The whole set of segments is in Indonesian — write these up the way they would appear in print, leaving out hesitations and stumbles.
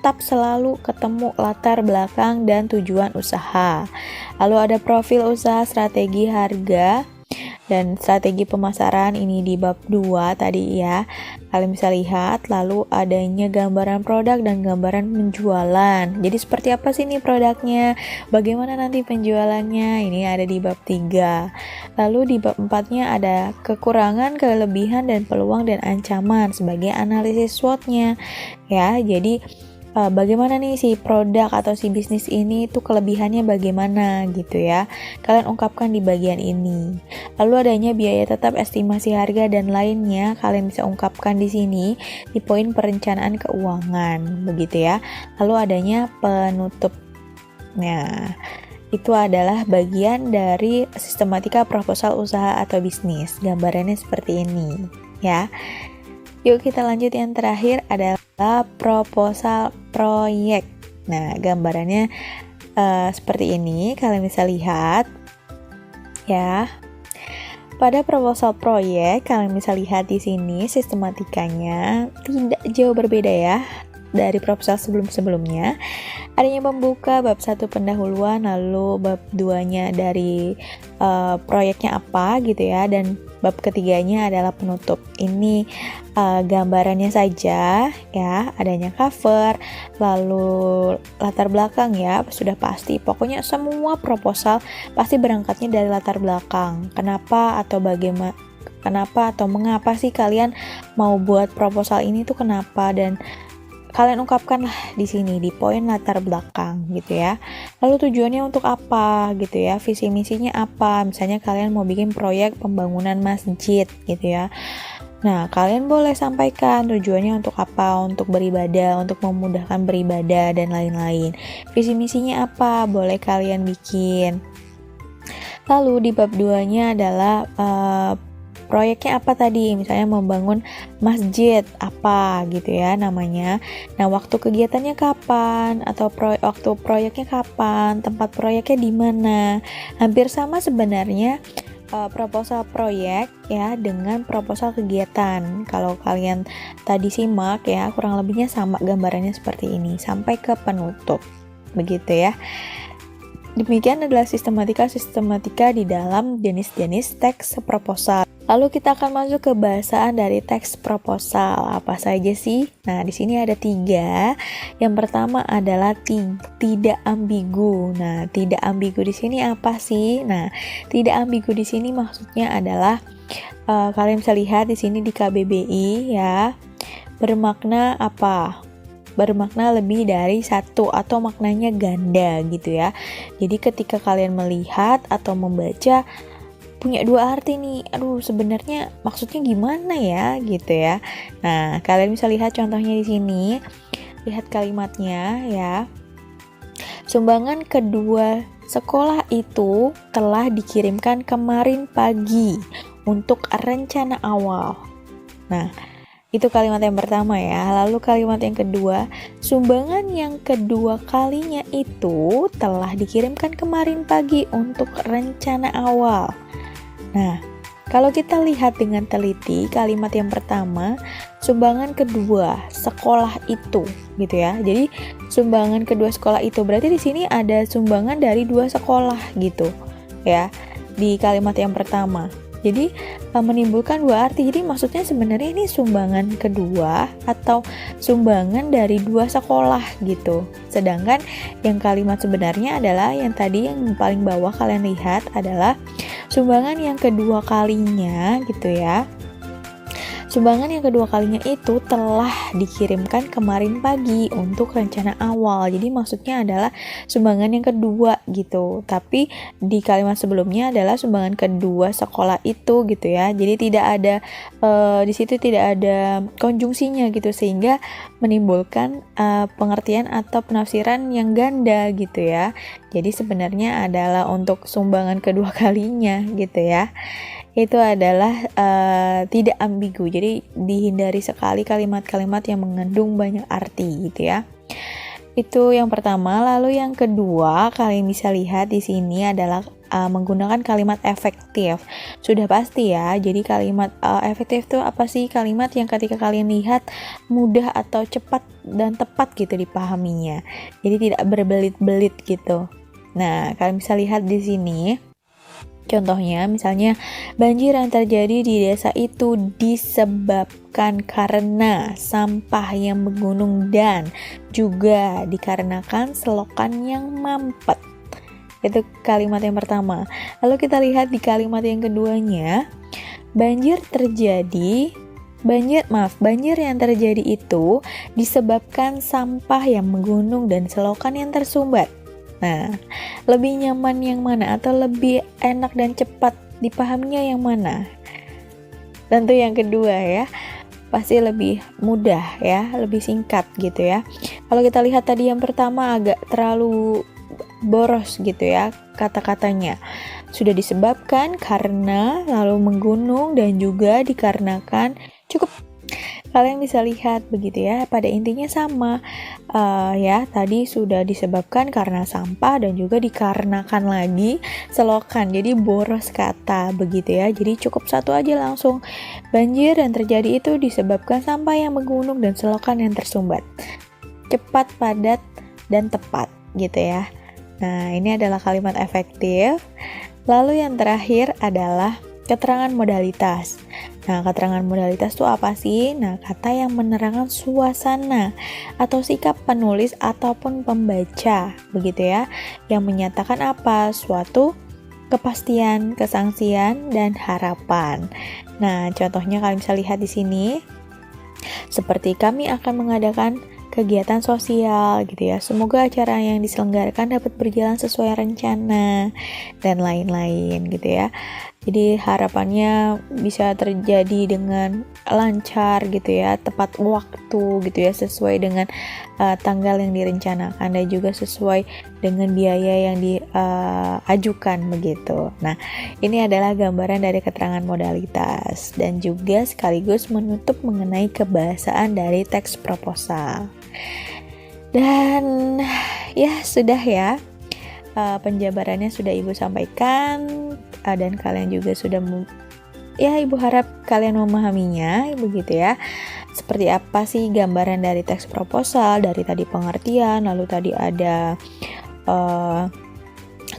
tetap selalu ketemu latar belakang dan tujuan usaha. Lalu ada profil usaha, strategi harga, dan strategi pemasaran ini di bab 2 tadi ya. Kalian bisa lihat, lalu adanya gambaran produk dan gambaran penjualan. Jadi seperti apa sih nih produknya? Bagaimana nanti penjualannya? Ini ada di bab 3. Lalu di bab 4-nya ada kekurangan, kelebihan, dan peluang dan ancaman sebagai analisis SWOT-nya. Ya, jadi bagaimana nih si produk atau si bisnis ini tuh kelebihannya bagaimana gitu ya. Kalian ungkapkan di bagian ini. Lalu adanya biaya tetap, estimasi harga dan lainnya kalian bisa ungkapkan di sini di poin perencanaan keuangan begitu ya. Lalu adanya penutup. Nah, itu adalah bagian dari sistematika proposal usaha atau bisnis. Gambarannya seperti ini ya. Yuk kita lanjut, yang terakhir adalah proposal proyek. Nah, gambarannya seperti ini, kalian bisa lihat ya. Pada proposal proyek, kalian bisa lihat di sini sistematikanya tidak jauh berbeda ya dari proposal sebelum-sebelumnya. Adanya pembuka, bab 1 pendahuluan, lalu bab 2-nya dari proyeknya apa gitu ya, dan bab ketiganya adalah penutup. Ini gambarannya saja ya, adanya cover, lalu latar belakang ya, sudah pasti. Pokoknya semua proposal pasti berangkatnya dari latar belakang. Kenapa atau bagaimana, kenapa atau mengapa sih kalian mau buat proposal ini tuh kenapa, dan kalian ungkapkanlah di sini di poin latar belakang gitu ya. Lalu tujuannya untuk apa gitu ya, visi misinya apa. Misalnya kalian mau bikin proyek pembangunan masjid gitu ya. Nah, kalian boleh sampaikan tujuannya untuk apa, untuk beribadah, untuk memudahkan beribadah dan lain-lain. Visi misinya apa, boleh kalian bikin. Lalu di bab 2-nya adalah proyeknya apa tadi, misalnya membangun masjid apa gitu ya namanya. Nah, waktu kegiatannya kapan, atau waktu proyeknya kapan, tempat proyeknya di mana. Hampir sama sebenarnya proposal proyek ya dengan proposal kegiatan. Kalau kalian tadi simak ya, kurang lebihnya sama gambarannya seperti ini sampai ke penutup. Begitu ya. Demikian adalah sistematika di dalam jenis-jenis teks proposal. Lalu kita akan masuk ke bahasaan dari teks proposal. Apa saja sih? Nah, di sini ada 3. Yang pertama adalah tidak ambigu. Nah, tidak ambigu di sini apa sih? Nah, tidak ambigu di sini maksudnya adalah kalian bisa lihat di sini di KBBI ya. Bermakna apa? Bermakna lebih dari satu atau maknanya ganda gitu ya. Jadi ketika kalian melihat atau membaca punya 2 arti nih, aduh sebenarnya maksudnya gimana ya gitu ya. Nah, kalian bisa lihat contohnya di sini. Lihat kalimatnya ya. Sumbangan kedua sekolah itu telah dikirimkan kemarin pagi untuk rencana awal. Nah, itu kalimat yang pertama ya. Lalu kalimat yang kedua, sumbangan yang kedua kalinya itu telah dikirimkan kemarin pagi untuk rencana awal. Nah, kalau kita lihat dengan teliti, kalimat yang pertama, sumbangan kedua sekolah itu gitu ya. Jadi sumbangan kedua sekolah itu berarti di sini ada sumbangan dari 2 sekolah gitu ya di kalimat yang pertama. Jadi menimbulkan 2 arti. Jadi maksudnya sebenarnya ini sumbangan kedua atau sumbangan dari 2 sekolah gitu. Sedangkan yang kalimat sebenarnya adalah yang tadi yang paling bawah kalian lihat adalah sumbangan yang kedua kalinya gitu ya. Sumbangan yang kedua kalinya itu telah dikirimkan kemarin pagi untuk rencana awal. Jadi maksudnya adalah sumbangan yang kedua gitu. Tapi di kalimat sebelumnya adalah sumbangan kedua sekolah itu gitu ya. Jadi tidak ada di situ tidak ada konjungsinya gitu, sehingga menimbulkan pengertian atau penafsiran yang ganda gitu ya. Jadi sebenarnya adalah untuk sumbangan kedua kalinya gitu ya. Itu adalah tidak ambigu. Jadi dihindari sekali kalimat-kalimat yang mengandung banyak arti gitu ya. Itu yang pertama. Lalu yang kedua, kalian bisa lihat di sini adalah menggunakan kalimat efektif. Sudah pasti ya. Jadi kalimat efektif itu apa sih? Kalimat yang ketika kalian lihat mudah atau cepat dan tepat gitu dipahaminya. Jadi tidak berbelit-belit gitu. Nah, kalian bisa lihat di sini. Contohnya, misalnya banjir yang terjadi di desa itu disebabkan karena sampah yang menggunung dan juga dikarenakan selokan yang mampet. Itu kalimat yang pertama. Lalu kita lihat di kalimat yang keduanya, banjir yang terjadi itu disebabkan sampah yang menggunung dan selokan yang tersumbat. Nah, lebih nyaman yang mana atau lebih enak dan cepat dipahaminya yang mana? Tentu yang kedua ya. Pasti lebih mudah ya, lebih singkat gitu ya. Kalau kita lihat tadi yang pertama agak terlalu boros gitu ya kata-katanya. Sudah disebabkan karena, lalu menggunung, dan juga dikarenakan. Cukup. Kalian bisa lihat begitu ya, pada intinya sama ya, tadi sudah disebabkan karena sampah dan juga dikarenakan lagi selokan, jadi boros kata begitu ya. Jadi cukup satu aja langsung, banjir yang terjadi itu disebabkan sampah yang menggunung dan selokan yang tersumbat. Cepat, padat, dan tepat gitu ya. Nah, ini adalah kalimat efektif. Lalu yang terakhir adalah keterangan modalitas. Nah, keterangan modalitas itu apa sih? Nah, kata yang menerangkan suasana atau sikap penulis ataupun pembaca, begitu ya. Yang menyatakan apa? Suatu kepastian, kesangsian, dan harapan. Nah, contohnya kalian bisa lihat di sini. Seperti kami akan mengadakan kegiatan sosial gitu ya. Semoga acara yang diselenggarakan dapat berjalan sesuai rencana dan lain-lain gitu ya. Jadi harapannya bisa terjadi dengan lancar gitu ya, tepat waktu gitu ya, sesuai dengan tanggal yang direncanakan dan juga sesuai dengan biaya yang diajukan begitu. Nah, ini adalah gambaran dari keterangan modalitas dan juga sekaligus menutup mengenai kebahasaan dari teks proposal. Dan ya sudah ya, penjabarannya sudah Ibu sampaikan dan kalian juga sudah ya, Ibu harap kalian memahaminya begitu ya. Seperti apa sih gambaran dari teks proposal, dari tadi pengertian, lalu tadi ada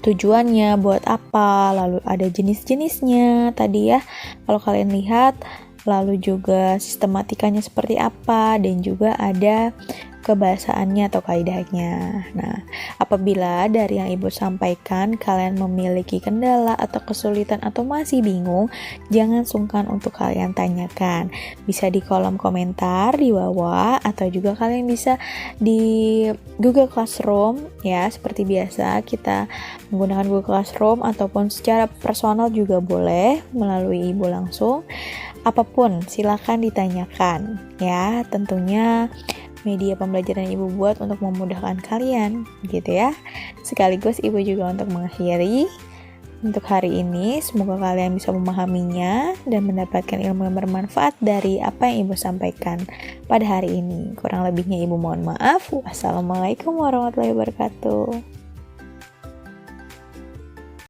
tujuannya buat apa, lalu ada jenis-jenisnya tadi ya. Kalau kalian lihat, lalu juga sistematikanya seperti apa, dan juga ada kebahasaannya atau kaidahnya. Nah, apabila dari yang Ibu sampaikan kalian memiliki kendala atau kesulitan atau masih bingung, jangan sungkan untuk kalian tanyakan. Bisa di kolom komentar di bawah atau juga kalian bisa di Google Classroom ya, seperti biasa kita menggunakan Google Classroom ataupun secara personal juga boleh melalui Ibu langsung. Apapun silakan ditanyakan ya, tentunya media pembelajaran Ibu buat untuk memudahkan kalian gitu ya. Sekaligus Ibu juga untuk mengakhiri untuk hari ini, semoga kalian bisa memahaminya dan mendapatkan ilmu yang bermanfaat dari apa yang Ibu sampaikan pada hari ini. Kurang lebihnya Ibu mohon maaf. Wassalamualaikum warahmatullahi wabarakatuh.